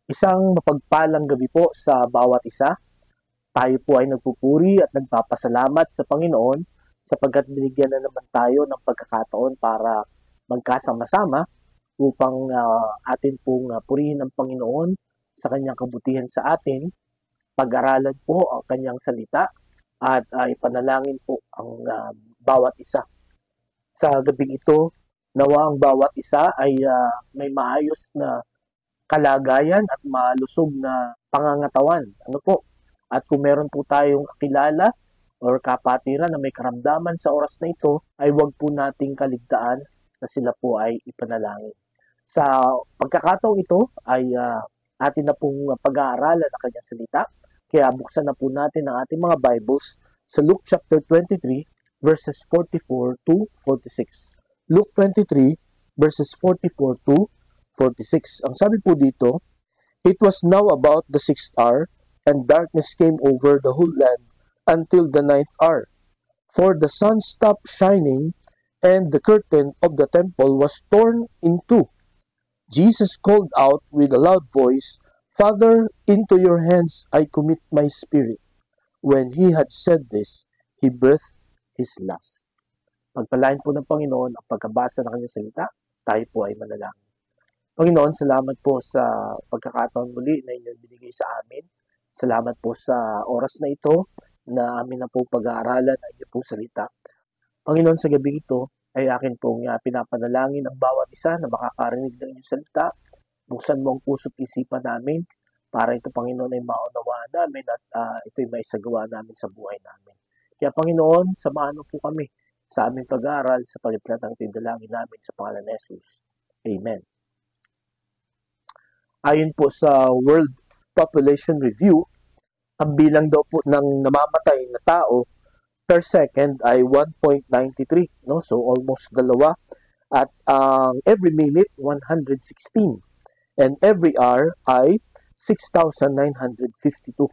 Isang mapagpalang gabi po sa bawat isa. Tayo po ay nagpupuri at nagpapasalamat sa Panginoon sapagkat binigyan na naman tayo ng pagkakataon para magkasama-sama upang atin pong purihin ang Panginoon sa kanyang kabutihan sa atin, pag-aralan po ang kanyang salita at ipanalangin po ang bawat isa. Sa gabing ito, nawa ang bawat isa ay may maayos na kalagayan at malusog na pangangatawan. Ano po? At kung meron po tayong kakilala or kapatiran na may karamdaman sa oras na ito, ay huwag po nating kaligtaan na sila po ay ipanalangin. Sa pagkakataong ito ay atin na pong pag-aaralan ang kanyang salita. Kaya buksan na po natin ang ating mga Bibles sa Luke chapter 23 verses 44 to 46. Luke 23 verses 44 to 46. Ang sabi po dito, "It was now about the 6th hour, and darkness came over the whole land until the 9th hour. For the sun stopped shining, and the curtain of the temple was torn in two. Jesus called out with a loud voice, 'Father, into your hands I commit my spirit.' When he had said this, he breathed his last." Pagpalain po ng Panginoon ang pagkabasa ng kanyang salita, tayo po ay manalangin. Panginoon, salamat po sa pagkakataon muli na inyong binigay sa amin. Salamat po sa oras na ito na amin na po pag-aaralan ang inyong pong salita. Panginoon, sa gabi ito ay akin pong pinapanalangin ang bawat isa na makakarinig ng inyong salita. Buksan mo ang puso't isipan namin para ito, Panginoon, ay maunawaan namin at ito'y maisagawa namin sa buhay namin. Kaya, Panginoon, samahan mo po kami sa aming pag-aaral sa pagitlat ng tindalangin namin sa pangalan ni Jesus. Amen. Ayon po sa World Population Review, ang bilang daw po ng namamatay na tao per second ay 1.93, no? So almost dalawa. At every minute 116, and every hour ay 6,952.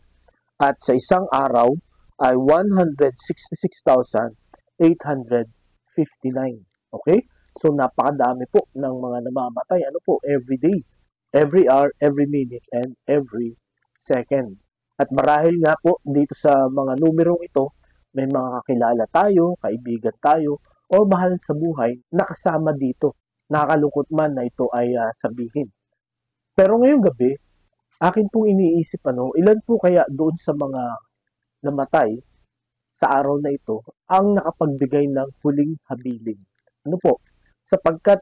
At sa isang araw ay 166,859. Okay? So napakadami po ng mga namamatay. Ano po? Every day, every hour, every minute, and every second. At marahil nga po dito sa mga numerong ito, may mga kakilala tayo, kaibigan tayo, o mahal sa buhay na kasama dito. Nakakalungkot man na ito ay sabihin. Pero ngayong gabi, akin pong iniisip ilan po kaya doon sa mga namatay sa araw na ito ang nakapagbigay ng huling habilin. Ano po? Sapagkat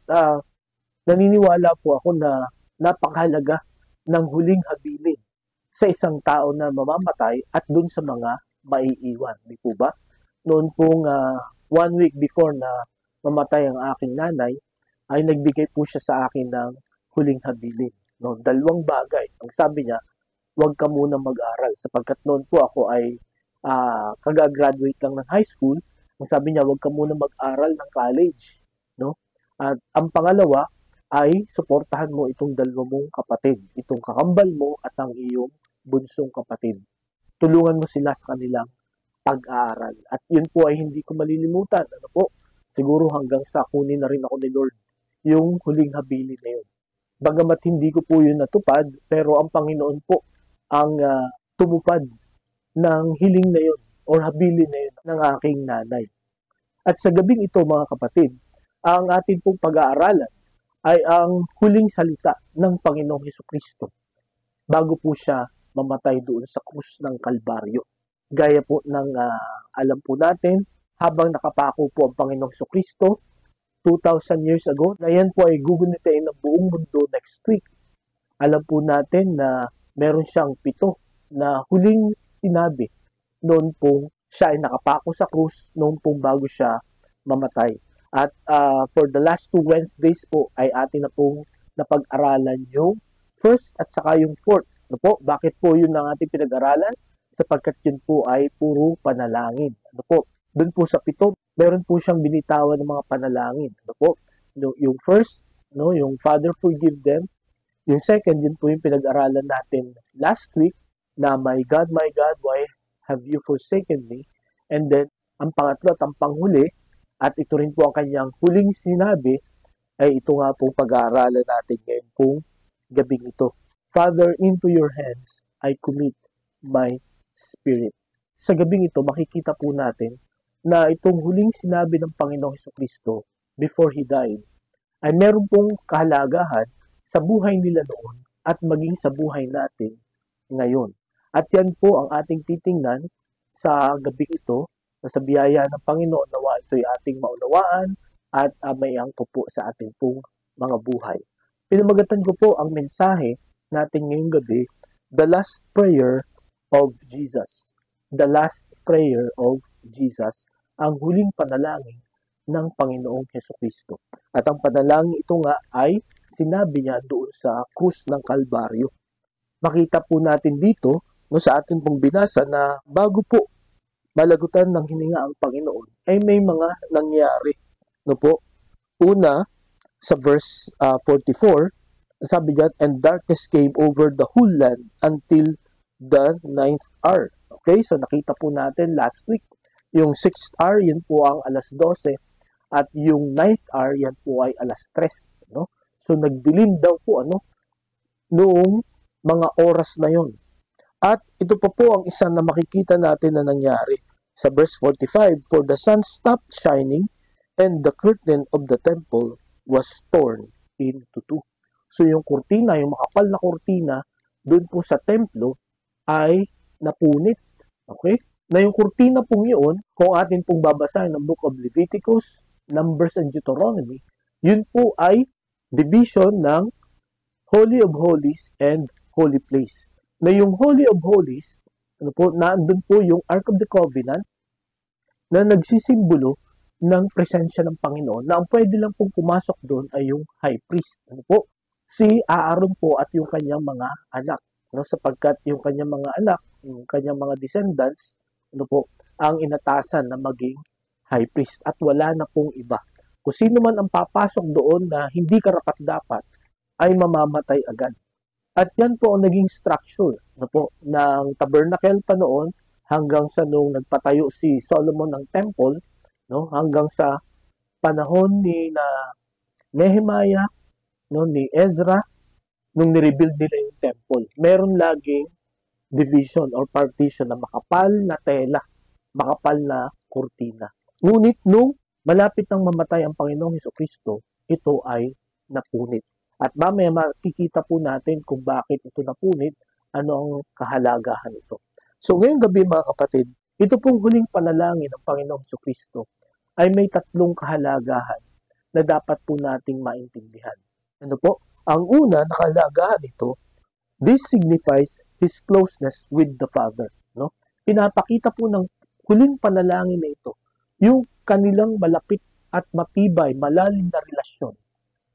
naniniwala po ako na napakahalaga ng huling habilin sa isang tao na mamamatay at dun sa mga maiiwan. Di po ba? Noon pong 1 week before na mamatay ang aking nanay, ay nagbigay po siya sa akin ng huling habilin. No, 2 bagay. Ang sabi niya, huwag ka muna mag-aral. Sapagkat noon po ako ay kagagraduate lang ng high school. Ang sabi niya, huwag ka muna mag-aral ng college. No? At ang pangalawa, ay suportahan mo itong 2 mong kapatid, itong kakambal mo at ang iyong bunsong kapatid. Tulungan mo sila sa kanilang pag-aaral. At yun po ay hindi ko malilimutan. Ano po? Siguro hanggang sa kunin na rin ako ni Lord yung huling habilin na yun. Bagamat hindi ko po yun natupad, pero ang Panginoon po ang tumupad ng hiling na yun or habilin na yun ng aking nanay. At sa gabing ito, mga kapatid, ang ating pong pag-aaralan ay ang huling salita ng Panginoong Hesukristo bago po siya mamatay doon sa krus ng Kalbaryo. Gaya po ng alam po natin, habang nakapako po ang Panginoong Hesukristo 2,000 years ago, na yan po ay gugunitain ng buong mundo next week. Alam po natin na meron siyang 7 na huling sinabi noon pong siya ay nakapako sa krus, noon pong bago siya mamatay. At for the last 2 Wednesdays po ay atin na pong napag-aralan yung first at saka yung fourth. Ano po? Bakit po yun ang ating pinag-aralan? Sapagkat yun po ay puro panalangin. Ano po? Doon po sa 7, meron po siyang binitawan ng mga panalangin. Ano po? Yung first, no, yung Father forgive them. Yung second, yun po yung pinag-aralan natin last week na my God, why have you forsaken me? And then, ang pangatlo at ang panghuli, at ito rin po ang kanyang huling sinabi, ay ito nga pong pag-aaralan natin ngayon pong gabing ito. Father, into your hands I commit my spirit. Sa gabing ito, makikita po natin na itong huling sinabi ng Panginoong Hesukristo before He died ay meron pong kahalagahan sa buhay nila noon at maging sa buhay natin ngayon. At yan po ang ating titingnan sa gabing ito na sa biyaya ng Panginoon nawa ito'y ating maunawaan at may angkop po sa ating pong mga buhay. Pinamagatan ko po ang mensahe natin ngayong gabi, The Last Prayer of Jesus. The Last Prayer of Jesus, ang huling panalangin ng Panginoong Hesukristo. At ang panalangin ito nga ay sinabi niya doon sa krus ng Kalbaryo. Makita po natin dito sa ating pong binasa na bago po malagutan ng hininga ang Panginoon ay may mga nangyari. Una, sa verse 44, sabi diyan, and darkness came over the whole land until the 9th hour. Okay, so nakita po natin last week, yung 6th hour, yan po ang alas 12, at yung 9th hour, yan po ay alas 3. No? So nagdilim daw po noong mga oras na yon. At ito pa po ang isa na makikita natin na nangyari. Sa verse 45, for the sun stopped shining and the curtain of the temple was torn into two. So yung kurtina, yung makapal na kurtina, doon po sa templo ay napunit. Okay? Na yung kurtina pong yun, kung atin pong babasahin ng Book of Leviticus, Numbers and Deuteronomy, yun po ay division ng Holy of Holies and Holy Place. Na yung Holy of Holies, naandun po yung Ark of the Covenant na nagsisimbolo ng presensya ng Panginoon na ang pwede lang pong pumasok doon ay yung high priest. Si Aaron po at yung kanyang mga anak. Sapagkat yung kanyang mga anak, yung kanyang mga descendants, ang inatasan na maging high priest at wala na pong iba. Kung sino man ang papasok doon na hindi karapat-dapat ay mamamatay agad. At yan po ang naging structure ng tabernacle pa noon hanggang sa nung nagpatayo si Solomon ng temple, hanggang sa panahon ni Nehemiah, ni Ezra, nung nirebuild nila yung temple. Meron laging division or partition na makapal na tela, makapal na kurtina. Ngunit nung malapit nang mamatay ang Panginoong Hesukristo, ito ay napunit. At mamaya makikita po natin kung bakit ito napunit, ano ang kahalagahan ito. So ngayong gabi mga kapatid, ito pong huling panalangin ng Panginoong Hesukristo ay may tatlong kahalagahan na dapat po nating maintindihan. Ang una na kahalagahan ito, this signifies His closeness with the Father. Pinapakita po ng huling panalangin na ito, yung kanilang malapit at matibay, malalim na relasyon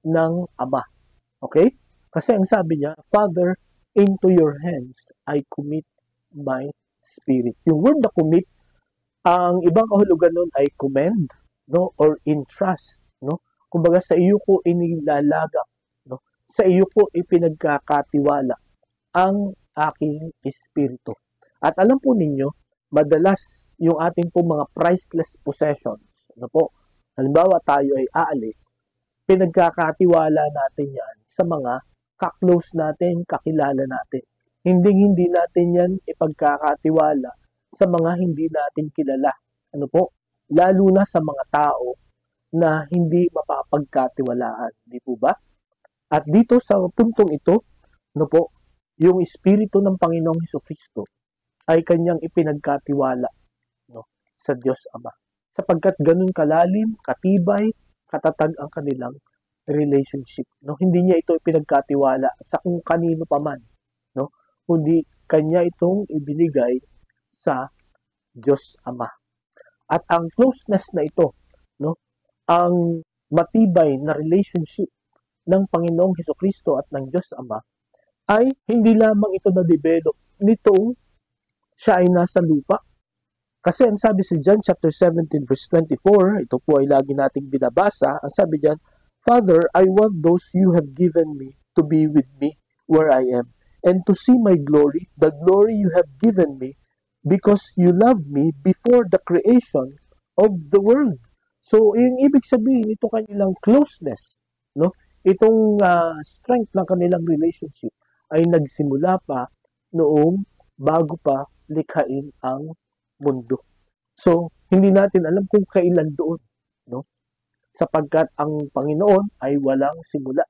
ng Ama. Okay? Kasi ang sabi niya, Father, into your hands I commit my spirit. Yung word na commit, ang ibang kahulugan nun ay commend, or entrust. Kumbaga sa iyo ko inilalagak, sa iyo ko ipinagkakatiwala ang aking espiritu. At alam po ninyo, madalas yung ating po mga priceless possessions, halimbawa tayo ay aalis, pinagkakatiwala natin yan sa mga ka-close natin, kakilala natin. Hindi natin yan ipagkakatiwala sa mga hindi natin kilala. Lalo na sa mga tao na hindi mapapagkatiwalaan. Di po ba? At dito sa puntong ito, yung Espiritu ng Panginoong Hesukristo ay kanyang ipinagkatiwala sa Diyos Ama. Sapagkat ganun kalalim, katibay, katatag ang kanilang relationship. Hindi niya ito ipinagkatiwala sa kung kanino pa man. Kundi kanya itong ibinigay sa Diyos Ama. At ang closeness na ito, ang matibay na relationship ng Panginoong Hesukristo at ng Diyos Ama, ay hindi lamang ito na-develop nitong siya ay nasa lupa. Kasi ang sabi sa John chapter 17 verse 24, ito po ay lagi nating binabasa, ang sabi diyan, Father, I want those you have given me to be with me where I am, and to see my glory, the glory you have given me, because you loved me before the creation of the world. So, yung ibig sabihin, ito kanilang closeness, itong strength ng kanilang relationship ay nagsimula pa noong bago pa likhain ang mundo. So, hindi natin alam kung kailan doon, no? Sapagkat ang Panginoon ay walang simula.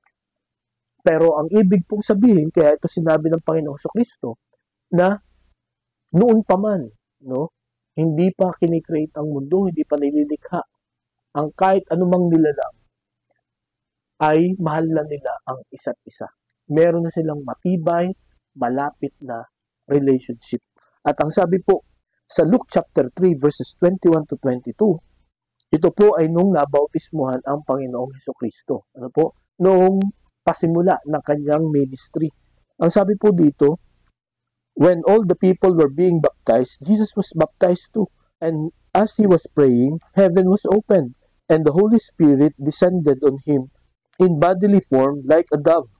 Pero ang ibig pong sabihin, kaya ito sinabi ng Panginoong Kristo, na noon pa man, no? Hindi pa kinikreate ang mundo, hindi pa nililikha. Ang kahit anumang nilalang ay mahal na nila ang isa't isa. Meron na silang matibay, malapit na relationship. At ang sabi po sa Luke chapter 3 verses 21 to 22, ito po ay nung nabautismuhan ang Panginoong Hesukristo. Ano po? Noong pasimula ng kanyang ministry. Ang sabi po dito, when all the people were being baptized, Jesus was baptized too. And as he was praying, heaven was opened, and the Holy Spirit descended on him in bodily form like a dove.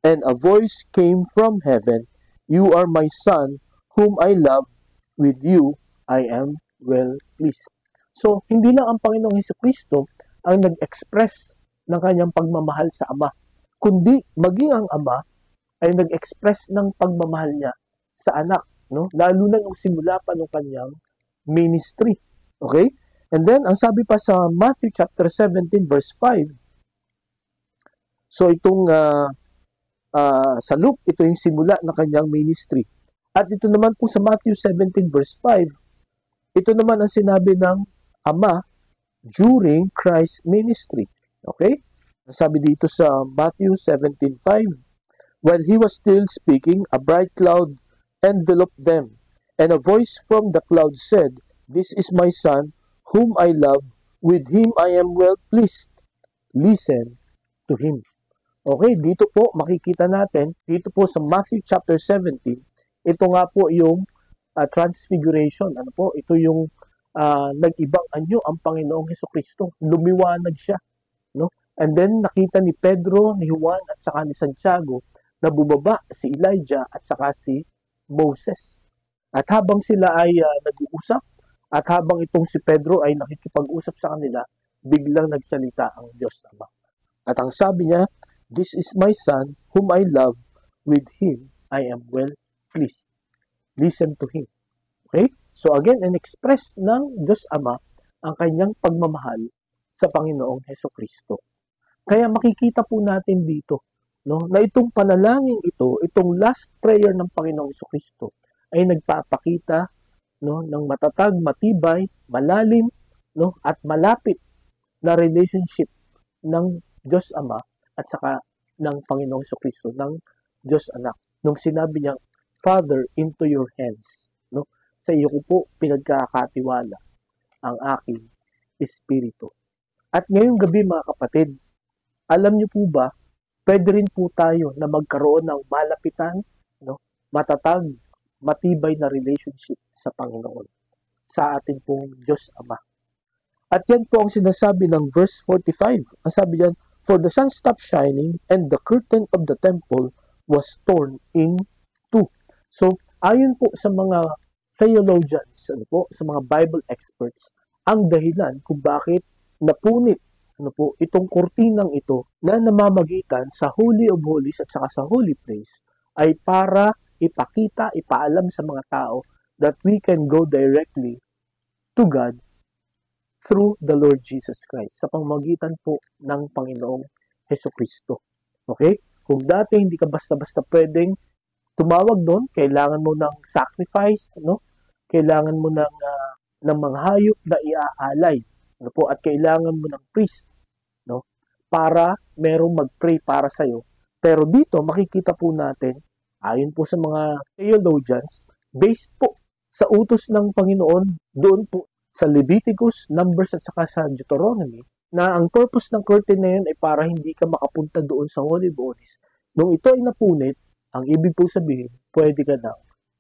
And a voice came from heaven, "You are my Son, whom I love. With you I am well pleased." So, hindi lang ang Panginoong Hesukristo ang nag-express ng kanyang pagmamahal sa Ama, kundi maging ang Ama ay nag-express ng pagmamahal niya sa anak, no? Lalo na nung simula pa ng kanyang ministry. Okay? And then, ang sabi pa sa Matthew chapter 17 verse 5, so itong sa Luke, ito yung simula ng kanyang ministry. At ito naman po sa Matthew 17 verse 5, ito naman ang sinabi ng Ama during Christ's ministry. Okay? Ang sabi dito sa Matthew 17:5, while he was still speaking, a bright cloud enveloped them, and a voice from the cloud said, "This is my Son, whom I love. With him I am well pleased. Listen to him." Okay, dito po makikita natin, dito po sa Matthew chapter 17, ito nga po yung transfiguration. Ano po? Ito yung nag-ibang anyo ang Panginoong Hesukristo. Lumiwanag siya, no? And then nakita ni Pedro, ni Juan at saka ni Santiago na bumaba si Elijah at saka si Moses. At habang sila ay nag-uusap, at habang itong si Pedro ay nakikipag-usap sa kanila, biglang nagsalita ang Diyos Ama. At ang sabi niya, "This is my Son, whom I love. With him I am well pleased. Listen to him." Okay? So again, in-express ng Diyos Ama ang kanyang pagmamahal sa Panginoong Hesukristo. Kaya makikita po natin dito, no, na itong panalangin ito, itong last prayer ng Panginoong Hesukristo ay nagpapakita, no, ng matatag, matibay, malalim, no, at malapit na relationship ng Diyos Ama at saka ng Panginoong Hesukristo, ng Diyos Anak. Nung sinabi niya, "Father, into your hands." No? Sa iyo ko po pinagkakatiwala ang aking espiritu. At ngayong gabi mga kapatid, alam niyo po ba, pwede rin po tayo na magkaroon ng malapitan, no, matatag, matibay na relationship sa Panginoon, sa ating pong Diyos Ama. At yan po ang sinasabi ng verse 45. Ang sabi diyan, "For the sun stopped shining and the curtain of the temple was torn in two." So, ayon po sa mga theologians, ano po, sa mga Bible experts, ang dahilan kung bakit napunit itong kurtinang ito na namamagitan sa Holy of Holies at saka sa Holy Place ay para ipakita, ipaalam sa mga tao that we can go directly to God through the Lord Jesus Christ, sa pamamagitan po ng Panginoong Hesukristo. Okay? Kung dati hindi ka basta-basta pwedeng tumawag doon, kailangan mo ng sacrifice, no? Kailangan mo ng mga hayop na iaalay, ano po, at kailangan mo ng priest, no? Para merong mag-pray para sa iyo. Pero dito makikita po natin, ayon po sa mga theologians, based po sa utos ng Panginoon doon po sa Leviticus, Numbers at saka sa Deuteronomy, na ang purpose ng curtain na yun ay para hindi ka makapunta doon sa Holy of Holies. Nung ito ay napunit, ang ibig po sabihin, pwede ka na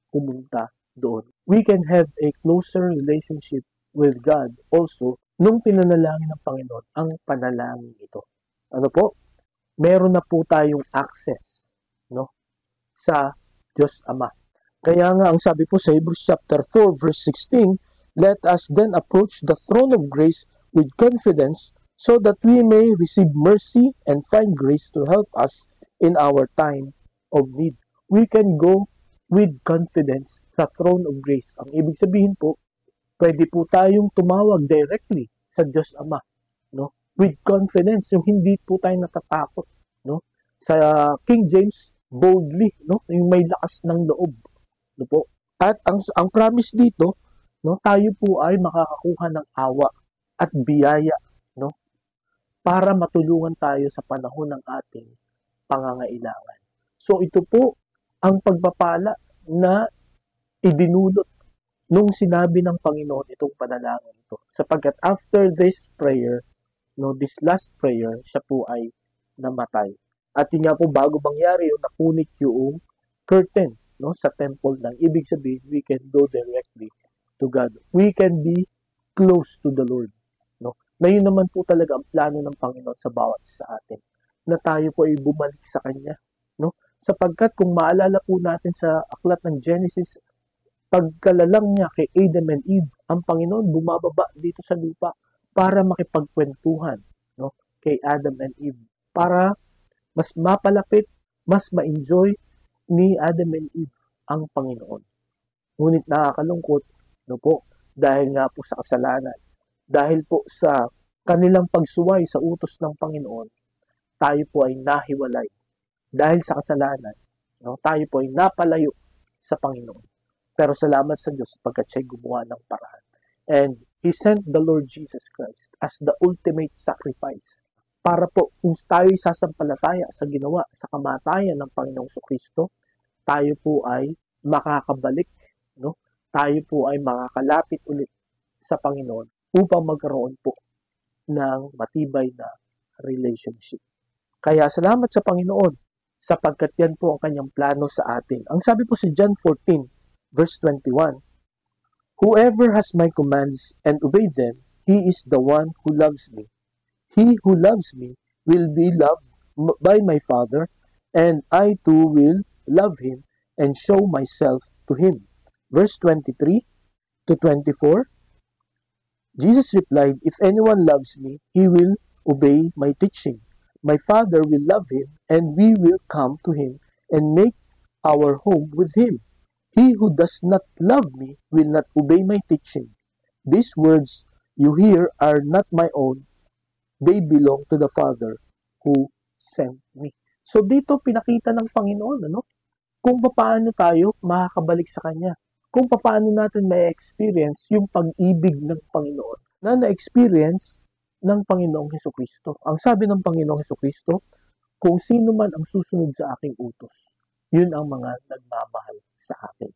pumunta doon. We can have a closer relationship with God also nung pinanalangin ng Panginoon ang panalangin ito. Ano po? Meron na po tayong access, no, sa Diyos Ama. Kaya nga ang sabi po sa Hebrews chapter 4 verse 16, "Let us then approach the throne of grace with confidence so that we may receive mercy and find grace to help us in our time of need." we can go with confidence sa throne of grace. Ang ibig sabihin po, pwede po tayong tumawag directly sa Diyos Ama, no? With confidence, yung hindi po tayo natatakot, no? Sa King James, boldly, no? Yung may lakas ng loob, no po. At ang promise dito, no, tayo po ay makakakuha ng awa at biyaya, no? Para matulungan tayo sa panahon ng ating pangangailangan. So ito po ang pagpapala na idinulot nung sinabi ng Panginoon itong panalangin ito. Sapagkat after this prayer, no, this last prayer, siya po ay namatay. At yun nga po, bago mangyari yung napunit yung curtain, no, sa temple lang. Ibig sabihin, we can go directly to God. We can be close to the Lord. No? Na yun naman po talaga ang plano ng Panginoon sa bawat sa atin. Na tayo po ay bumalik sa Kanya. No? Sapagkat kung maalala po natin sa aklat ng Genesis, pagkalalang niya kay Adam and Eve, ang Panginoon bumababa dito sa lupa para makipagkwentuhan, no, kay Adam and Eve. Para mas mapalapit, mas ma-enjoy ni Adam and Eve ang Panginoon. Ngunit nakakalungkot, no po, dahil nga po sa kasalanan, dahil po sa kanilang pagsuway sa utos ng Panginoon, tayo po ay nahiwalay. Dahil sa kasalanan, no, tayo po ay napalayo sa Panginoon. Pero salamat sa Diyos sapagkat siya'y gumawa ng paraan. And He sent the Lord Jesus Christ as the ultimate sacrifice para po kung tayo'y sasampalataya sa ginawa, sa kamatayan ng Panginoong Kristo, tayo po ay makakabalik, no? Tayo po ay makakalapit ulit sa Panginoon upang magkaroon po ng matibay na relationship. Kaya salamat sa Panginoon sapagkat yan po ang kanyang plano sa atin. Ang sabi po sa John 14, verse 21, whoever has my commands and obey them, he is the one who loves me. He who loves me will be loved by my Father, and I too will love him and show myself to him. Verse 23 to 24, Jesus replied, if anyone loves me, he will obey my teaching. My Father will love him, and we will come to him and make our home with him. He who does not love me will not obey my teaching. These words you hear are not my own. They belong to the Father who sent me. So dito pinakita ng Panginoon, ano? Kung paano tayo makakabalik sa Kanya. Kung paano natin may experience yung pag-ibig ng Panginoon na na-experience ng Panginoong Hesukristo. Ang sabi ng Panginoong Hesukristo, kung sino man ang susunod sa aking utos, yun ang mga nagmamahal sa akin.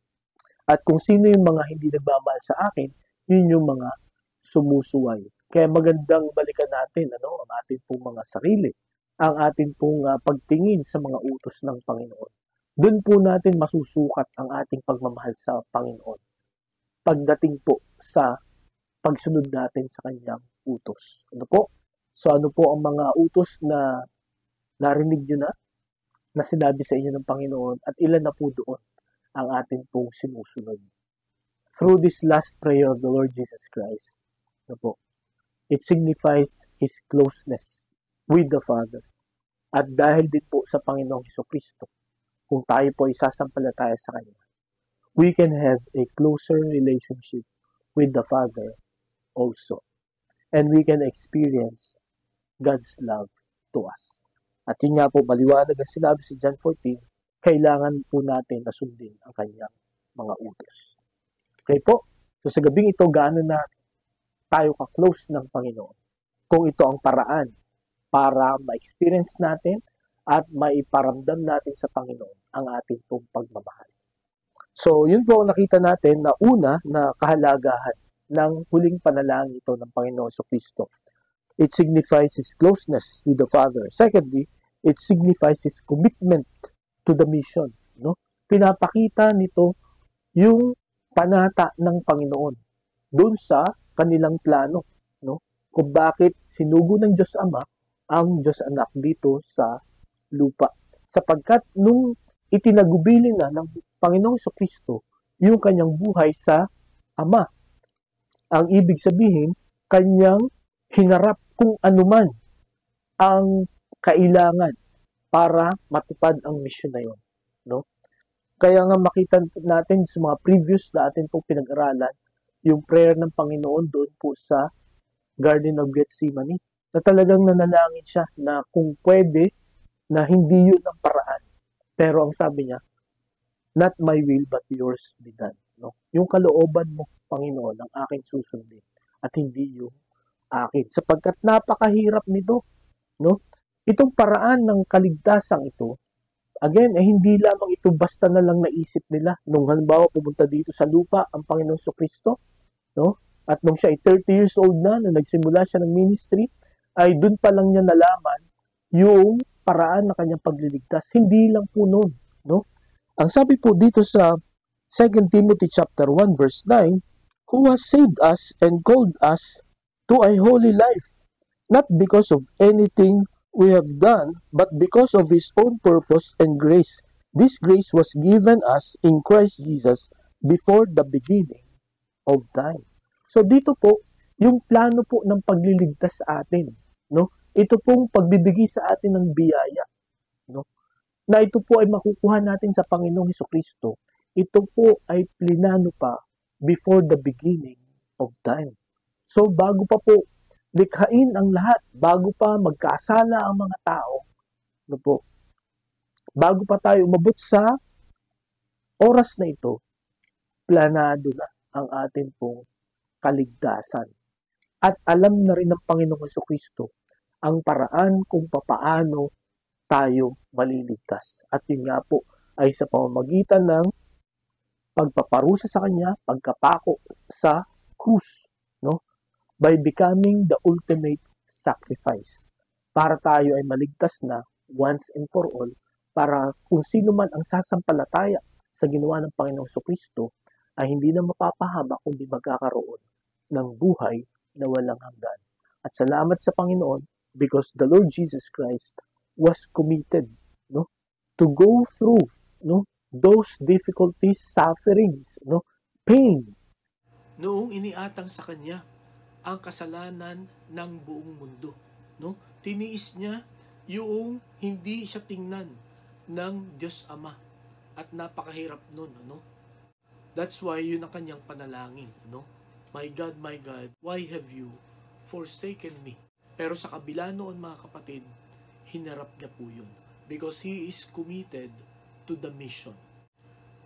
At kung sino yung mga hindi nagmamahal sa akin, yun yung mga sumusuway. Kaya magandang balikan natin ang ating pong mga sarili, ang ating pong pagtingin sa mga utos ng Panginoon. Doon po natin masusukat ang ating pagmamahal sa Panginoon. Pagdating po sa pagsunod natin sa kanyang utos. Ano po? So ano po ang mga utos na narinig nyo na sinabi sa inyo ng Panginoon at ilan na po doon ang ating pong sinusunod. Through this last prayer of the Lord Jesus Christ, ano po? It signifies His closeness with the Father. At dahil din po sa Panginoong Hesukristo, kung tayo po ay sasampalataya sa Kanya, we can have a closer relationship with the Father also. And we can experience God's love to us. At yun nga po, maliwanag ang sinabi sa John 14, kailangan po natin na sundin ang kanyang mga utos. Okay po? So sa gabing ito, gaano na tayo ka-close ng Panginoon? Kung ito ang paraan para ma-experience natin at maiparamdam natin sa Panginoon ang ating pong pagmamahal. So yun po ang nakita natin na una na kahalagahan ng huling panalangin ito ng Panginoon Kristo. It signifies His closeness with the Father. Secondly, it signifies His commitment to the mission. No? Pinapakita nito yung panata ng Panginoon doon sa kanilang plano. No? Kung bakit sinugo ng Diyos Ama ang Diyos Anak dito sa lupa. Sapagkat nung itinagubilin na ng Panginoong Kristo yung kanyang buhay sa Ama, ang ibig sabihin, kanyang hinarap kung anuman ang kailangan para matupad ang misyon na yon. No? Kaya nga makita natin sa mga previous na atin pong pinag-aralan, yung prayer ng Panginoon doon po sa Garden of Gethsemane, na talagang nanalangin siya na kung pwede, na hindi yun ang paraan. Pero ang sabi niya, not my will but yours be done. No? Yung kalooban mo, Panginoon, ang aking susundin at hindi yung akin. Sapagkat napakahirap nito. No? Itong paraan ng kaligtasan ito, again, hindi lamang ito basta na lang naisip nila. Nung halimbawa pumunta dito sa lupa ang Panginoong Kristo, no? At nung siya ay 30 years old na, nung nagsimula siya ng ministry, ay dun pa lang niya nalaman yung paraan ng kanyang pagliligtas. Hindi lang po noon, no? Ang sabi po dito sa 2 Timothy chapter 1 verse 9, who has saved us and called us to a holy life, not because of anything we have done, but because of His own purpose and grace. This grace was given us in Christ Jesus before the beginning of time. So dito po, yung plano po ng pagliligtas sa atin, no? Ito pong pagbibigay sa atin ng biyaya, no? Na ito po ay makukuha natin sa Panginoong Hesukristo. Ito po ay plinano pa before the beginning of time. So bago pa po likhain ang lahat, bago pa magkasala ang mga tao, no po, bago pa tayo umabot sa oras na ito, planado na ang atin pong kaligtasan. At alam na rin ng Panginoong Hesukristo ang paraan kung papaano tayo maliligtas. At yun nga po ay sa pamamagitan ng pagpaparusa sa Kanya, pagkapako sa krus, no? By becoming the ultimate sacrifice. Para tayo ay maligtas na once and for all, para kung sino man ang sasampalataya sa ginawa ng Panginoong Kristo ay hindi na mapapahama kundi magkakaroon ng buhay na walang hanggan. At salamat sa Panginoon because the Lord Jesus Christ was committed, no, to go through, no, those difficulties, sufferings, no, pain. Noong iniatang sa kanya ang kasalanan ng buong mundo, no? Tiniis niya yung hindi siya tingnan ng Diyos Ama at napakahirap nun, ano? That's why yun ang kanyang panalangin, no? My God, why have you forsaken me? Pero sa kabila noon, mga kapatid, hinarap niya po yun because He is committed to the mission.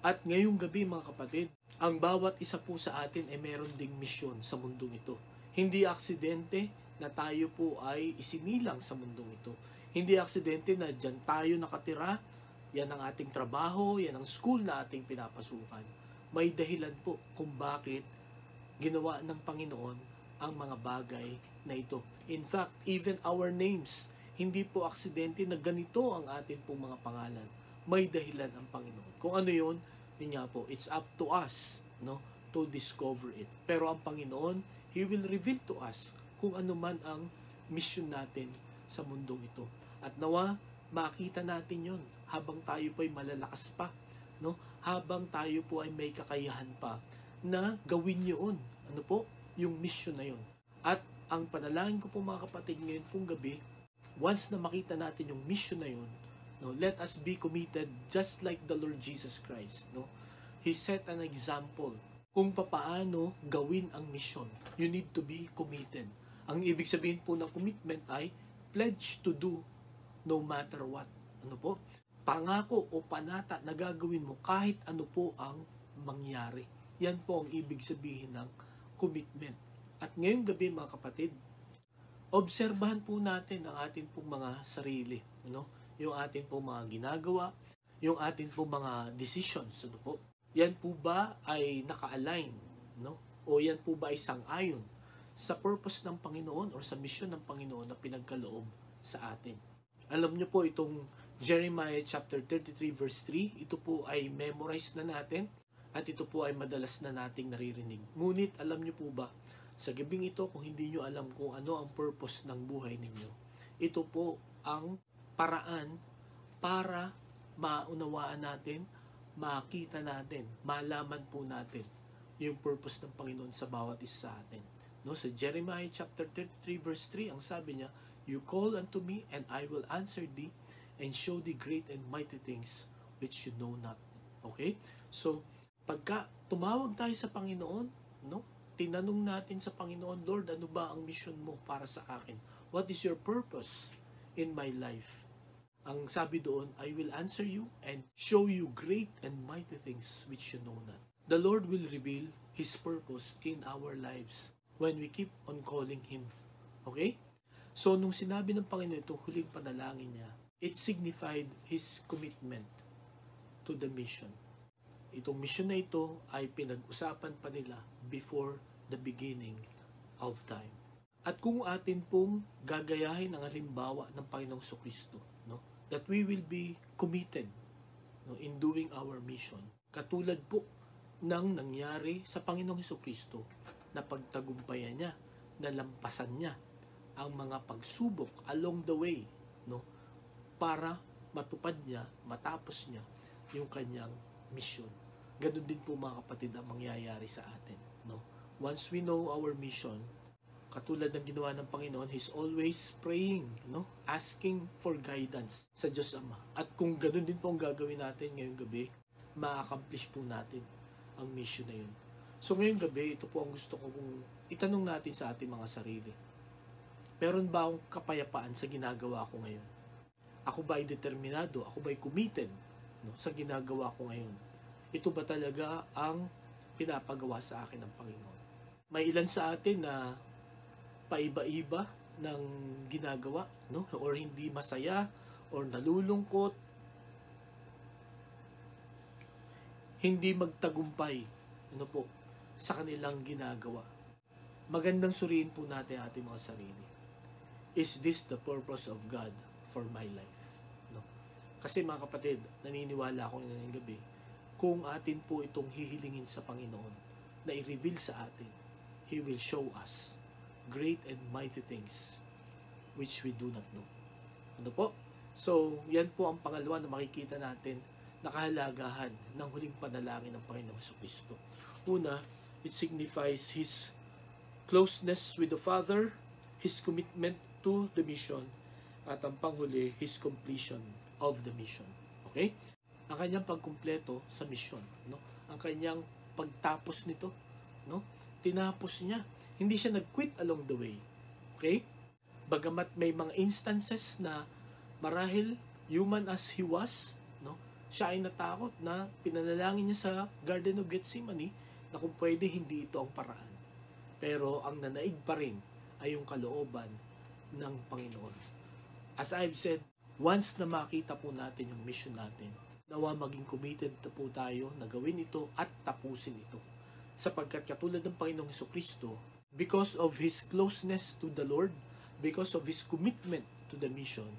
At ngayong gabi, mga kapatid, ang bawat isa po sa atin ay meron ding misyon sa mundong ito. Hindi aksidente na tayo po ay isinilang sa mundong ito. Hindi aksidente na dyan tayo nakatira, yan ang ating trabaho, yan ang school na ating pinapasukan. May dahilan po kung bakit ginawa ng Panginoon ang mga bagay na ito. In fact, even our names, hindi po aksidente na ganito ang ating pong mga pangalan. May dahilan ang Panginoon. Kung ano yun nga po, it's up to us, no, to discover it. Pero ang Panginoon, He will reveal to us kung ano man ang mission natin sa mundong ito. At nawa, makita natin yon habang tayo po ay malalakas pa, no? Habang tayo po ay may kakayahan pa na gawin yun. Ano po? Yung mission na yun. At ang panalangin ko po, mga kapatid, ngayon pong gabi, once na makita natin yung mission na yun, no, let us be committed just like the Lord Jesus Christ, no? He set an example kung papaano gawin ang mission. You need to be committed. Ang ibig sabihin po ng commitment ay pledge to do no matter what. Ano po? Pangako o panata na gagawin mo kahit ano po ang mangyari. Yan po ang ibig sabihin ng commitment. At ngayong gabi, mga kapatid, obserbahan po natin ang ating pong mga sarili, no? Yung ating pong mga ginagawa, yung ating pong mga decisions, ano po? Yan po ba ay naka-align, no? O yan po ba ay sang-ayon sa purpose ng Panginoon or sa mission ng Panginoon na pinagkaloob sa atin? Alam niyo po itong Jeremiah chapter 33 verse 3, ito po ay memorize na natin at ito po ay madalas na nating naririnig. Ngunit alam niyo po ba, sa gabing ito, kung hindi nyo alam kung ano ang purpose ng buhay ninyo, ito po ang paraan para maunawaan natin, makita natin, malaman po natin yung purpose ng Panginoon sa bawat isa sa atin. No, sa Jeremiah chapter 33 verse 3, ang sabi niya, you call unto me and I will answer thee and show thee great and mighty things which you know not Okay? So, pagka tumawag tayo sa Panginoon, no? Tinanong natin sa Panginoon, Lord, ano ba ang mission mo para sa akin? What is your purpose in my life? Ang sabi doon, I will answer you and show you great and mighty things which you know not. The Lord will reveal His purpose in our lives when we keep on calling Him. Okay? So, nung sinabi ng Panginoon ito, huling panalangin niya, it signified His commitment to the mission. Itong mission na ito ay pinag-usapan pa nila before the beginning of time. At kung atin pong gagayahin ang halimbawa ng Panginoong Kristo, no, that we will be committed, no, in doing our mission, katulad po ng nangyari sa Panginoong Kristo na pagtagumpayan niya, na lampasan niya ang mga pagsubok along the way, no, para matupad niya, matapos niya yung kanyang mission. Ganun din po mga kapatid ang mangyayari sa atin, no? Once we know our mission, katulad ng ginawa ng Panginoon, He's always praying, no? Asking for guidance sa Diyos Ama. At kung ganun din po ang gagawin natin ngayong gabi, ma-accomplish po natin ang mission na yun. So ngayong gabi, ito po ang gusto ko kong itanong natin sa ating mga sarili. Meron ba akong kapayapaan sa ginagawa ko ngayon? Ako ba ay determinado? Ako ba ay committed, no, sa ginagawa ko ngayon? Ito ba talaga ang pinapagawa sa akin ng Panginoon? May ilan sa atin na paiba-iba ng ginagawa, no? Or hindi masaya, or nalulungkot, hindi magtagumpay, ano po, sa kanilang ginagawa. Magandang suriin po natin ating mga sarili. Is this the purpose of God for my life? No? Kasi mga kapatid, naniniwala ako ngayong gabi, kung atin po itong hihilingin sa Panginoon na i-reveal sa atin, He will show us great and mighty things which we do not know. Ano po? So, yan po ang pangalawa na makikita natin na kahalagahan ng huling panalangin ng Panginoong Kristo. Una, it signifies His closeness with the Father, His commitment to the mission, at ang panghuli, His completion of the mission. Okay? Ang kanyang pagkumpleto sa mission, no? Ang kanyang pagtapos nito, no? Tinapos niya. Hindi siya nag-quit along the way. Okay? Bagamat may mga instances na marahil human as he was, no? Siya ay natakot na pinanalangin niya sa Garden of Gethsemane na kung pwede hindi ito ang paraan. Pero ang nanaig pa rin ay yung kalooban ng Panginoon. As I've said, once na makita po natin yung mission natin, nawa maging committed na po tayo na gawin ito at tapusin ito. Sapagkat katulad ng Panginoong Kristo, because of His closeness to the Lord, because of His commitment to the mission,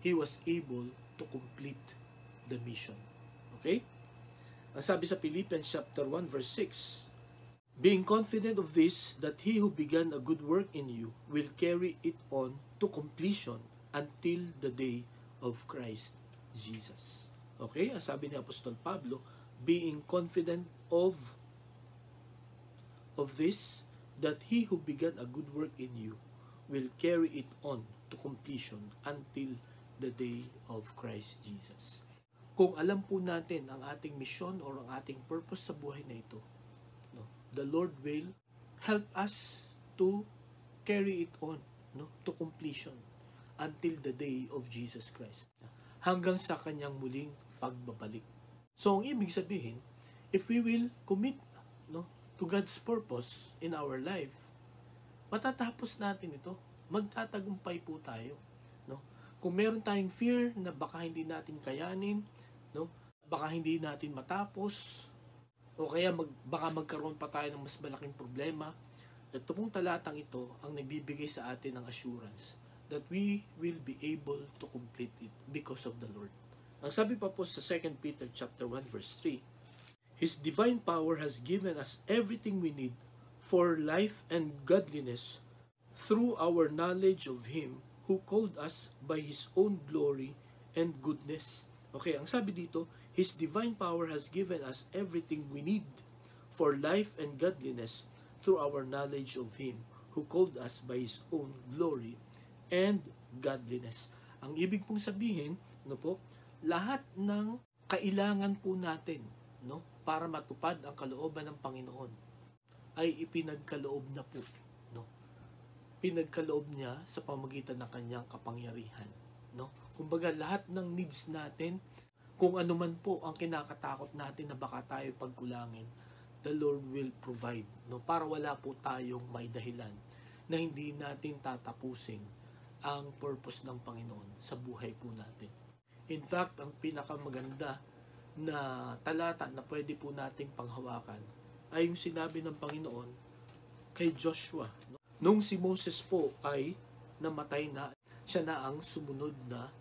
He was able to complete the mission. Okay? Ang sabi sa Philippians chapter 1 verse 6, being confident of this, that He who began a good work in you will carry it on to completion until the day of Christ Jesus. Okay? Ang sabi ni Apostol Pablo, being confident of this, that He who began a good work in you will carry it on to completion until the day of Christ Jesus. Kung alam po natin ang ating mission or ang ating purpose sa buhay na ito, no, the Lord will help us to carry it on, no, to completion until the day of Jesus Christ, hanggang sa kanyang muling pagbabalik. So ang ibig sabihin, if we will commit, no, to God's purpose in our life, matatapos natin ito. Magtatagumpay po tayo, no? Kung meron tayong fear na baka hindi natin kayanin, no? Baka hindi natin matapos, o kaya baka magkaroon pa tayo ng mas malaking problema, ito pong talatang ito ang nagbibigay sa atin ng assurance that we will be able to complete it because of the Lord. Ang sabi pa po sa 2 Peter chapter 1 verse 3, His divine power has given us everything we need for life and godliness through our knowledge of Him who called us by His own glory and goodness. Okay, ang sabi dito, His divine power has given us everything we need for life and godliness through our knowledge of Him who called us by His own glory and godliness. Ang ibig pong sabihin, no po, lahat ng kailangan po natin, no, para matupad ang kalooban ng Panginoon ay ipinagkaloob na po, no. Pinagkaloob niya sa pamamagitan ng kanyang kapangyarihan, no. Kumbaga lahat ng needs natin, kung ano man po ang kinakatakot natin na baka tayo pagkulangin, the Lord will provide, no, para wala po tayong may dahilan na hindi natin tatapusin ang purpose ng Panginoon sa buhay po natin. In fact, ang pinakamaganda na talata na pwede po nating panghawakan ay yung sinabi ng Panginoon kay Joshua. Nung si Moses po ay namatay na, siya na ang sumunod na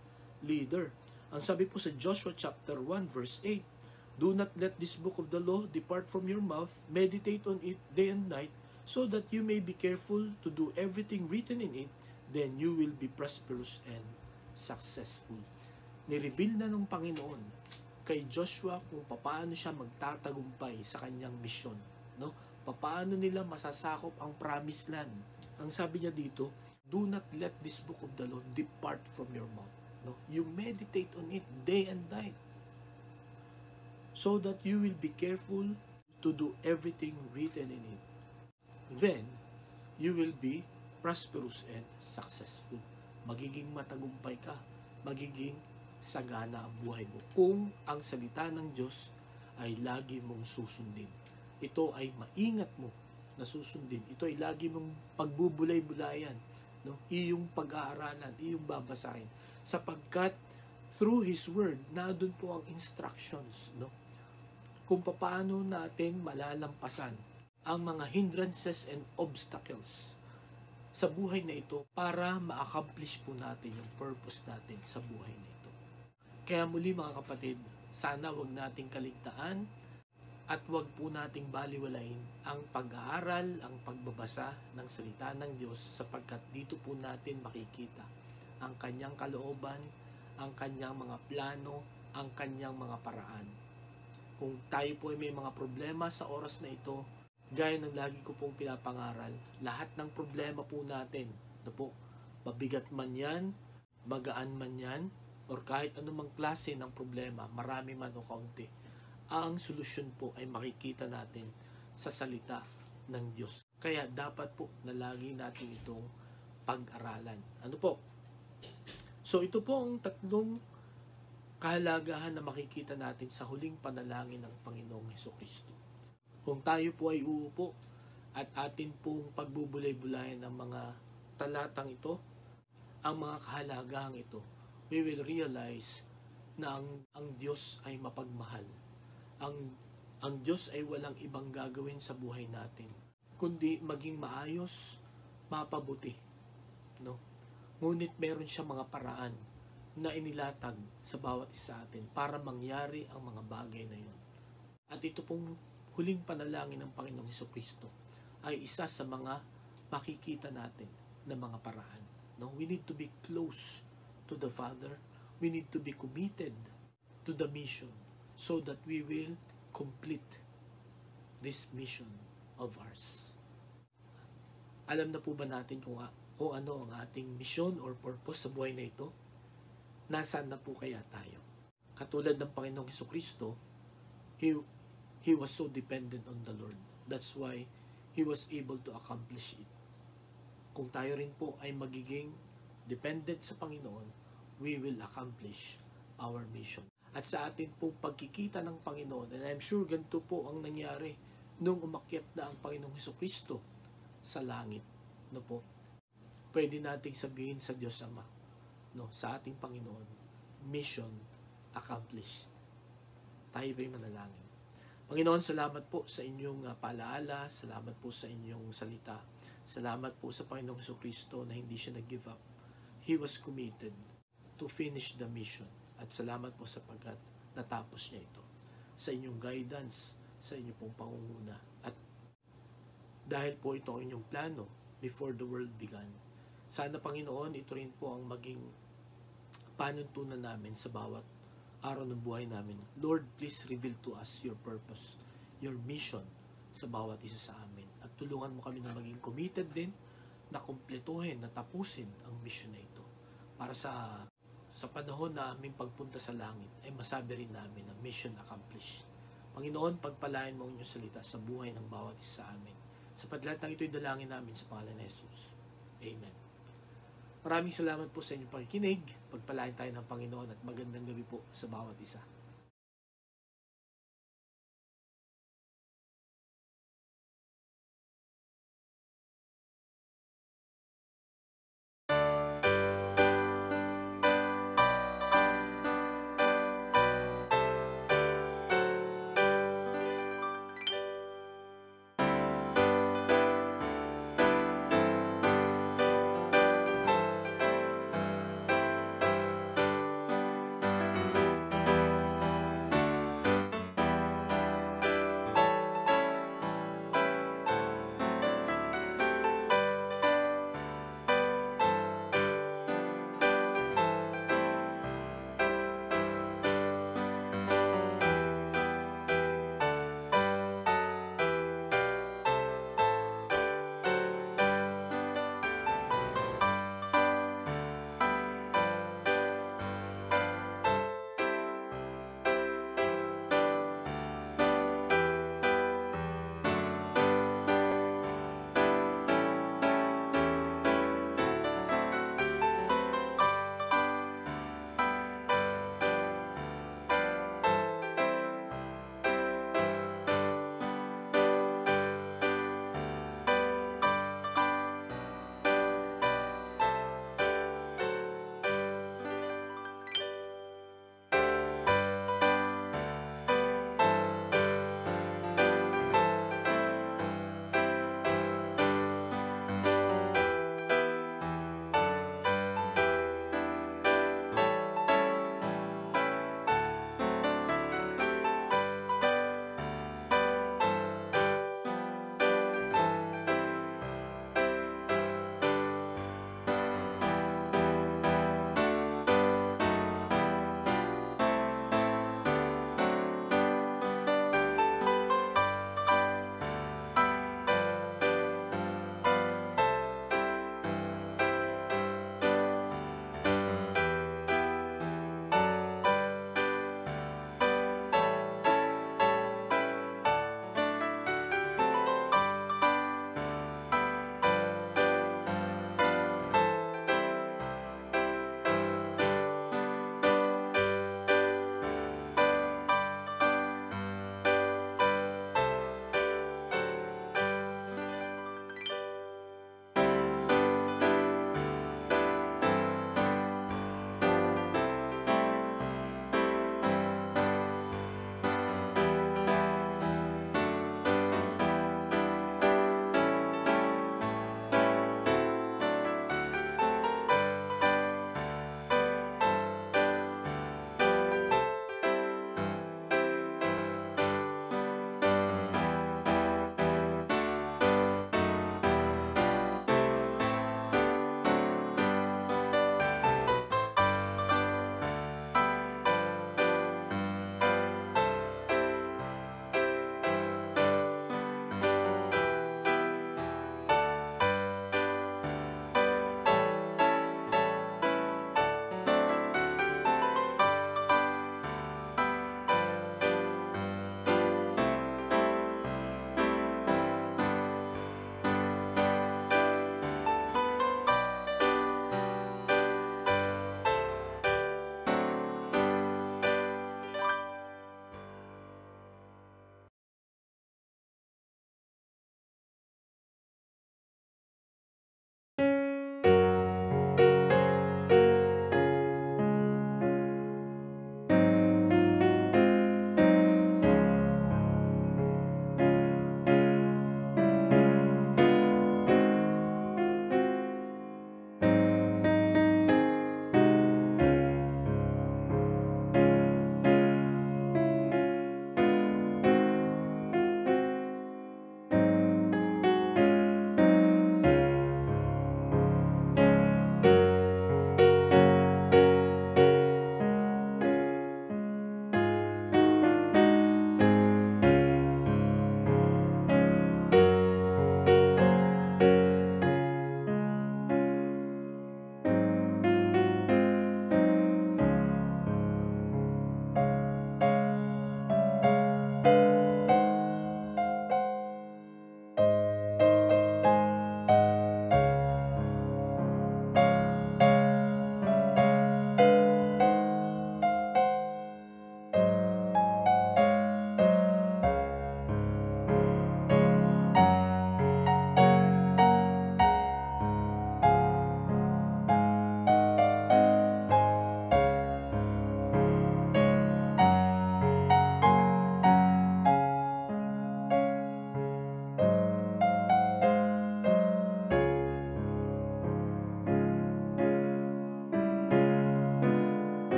leader. Ang sabi po sa Joshua chapter 1 verse 8, "Do not let this book of the law depart from your mouth, meditate on it day and night, so that you may be careful to do everything written in it, then you will be prosperous and successful." Nireveal na ng Panginoon kay Joshua kung paano siya magtatagumpay sa kanyang misyon, no? Paano nila masasakop ang promised land. Ang sabi niya dito, "Do not let this book of the law depart from your mouth." No? You meditate on it day and night, so that you will be careful to do everything written in it. Then, you will be prosperous and successful. Magiging matagumpay ka, magiging sagana ang buhay mo kung ang salita ng Diyos ay lagi mong susundin. Ito ay maingat mo na susundin. Ito ay lagi mong pagbubulay-bulayan, no? Iyong pag-aaralan, iyong babasahin. Sapagkat through His Word, nandun po ang instructions, no? Kung paano natin malalampasan ang mga hindrances and obstacles sa buhay na ito para ma-accomplish po natin yung purpose natin sa buhay na ito. Kaya muli mga kapatid, sana wag nating kaligtaan at wag po nating baliwalain ang pag-aaral, ang pagbabasa ng salita ng Diyos, sapagkat dito po natin makikita ang kanyang kalooban, ang kanyang mga plano, ang kanyang mga paraan. Kung tayo po ay may mga problema sa oras na ito, gaya ng lagi ko pong pinapangaral, lahat ng problema po natin, po, mabigat man yan, magaan man yan, or kahit anumang klase ng problema, marami man o kaunti, ang solusyon po ay makikita natin sa salita ng Diyos. Kaya dapat po na lagi natin itong pag-aralan. Ano po? So ito po ang tatlong kahalagahan na makikita natin sa huling panalangin ng Panginoong Hesukristo. Kung tayo po ay uupo at atin pong pagbubulay-bulayan ng mga talatang ito, ang mga kahalagahan ito, we will realize na ang Diyos ay mapagmahal. Ang Diyos ay walang ibang gagawin sa buhay natin, kundi maging maayos, mapabuti, no? Ngunit meron siya mga paraan na inilatag sa bawat isa atin para mangyari ang mga bagay na yun. At ito pong huling panalangin ng Panginoong Hesukristo ay isa sa mga makikita natin na mga paraan. No? We need to be close to the Father. We need to be committed to the mission so that we will complete this mission of ours. Alam na po ba natin kung ano ang ating mission or purpose sa buhay na ito? Nasaan na po kaya tayo? Katulad ng Panginoong Hesukristo, He was so dependent on the Lord. That's why He was able to accomplish it. Kung tayo rin po ay magiging dependent sa Panginoon, we will accomplish our mission. At sa atin po pagkikita ng Panginoon, and I'm sure ganito po ang nangyari nung umakyat na ang Panginoong Hesukristo sa langit. No po? Pwede nating sabihin sa Diyos Ama, no, sa ating Panginoon, mission accomplished. Tayo ba'y manalangin? Panginoon, salamat po sa inyong paalaala, salamat po sa inyong salita, salamat po sa Panginoong Hesukristo na hindi siya nag-give up. He was committed to finish the mission. At salamat po sapagkat natapos niya ito. Sa inyong guidance, sa inyong pong pangunguna. At dahil po ito ang inyong plano before the world began, sana Panginoon, ito rin po ang maging panuntunan namin sa bawat araw ng buhay namin. Lord, please reveal to us your purpose, your mission sa bawat isa sa amin. At tulungan mo kami na maging committed din na kumpletuhin, na tapusin ang mission na ito. Para sa panahon na aming pagpunta sa langit, ay masabi rin namin na mission accomplished. Panginoon, pagpalain mo ang inyong salita sa buhay ng bawat isa sa amin. Sapat lahat ng ito'y dalangin namin sa pangalan ni Jesus. Amen. Maraming salamat po sa inyong pakikinig. Pagpalain tayo ng Panginoon at magandang gabi po sa bawat isa.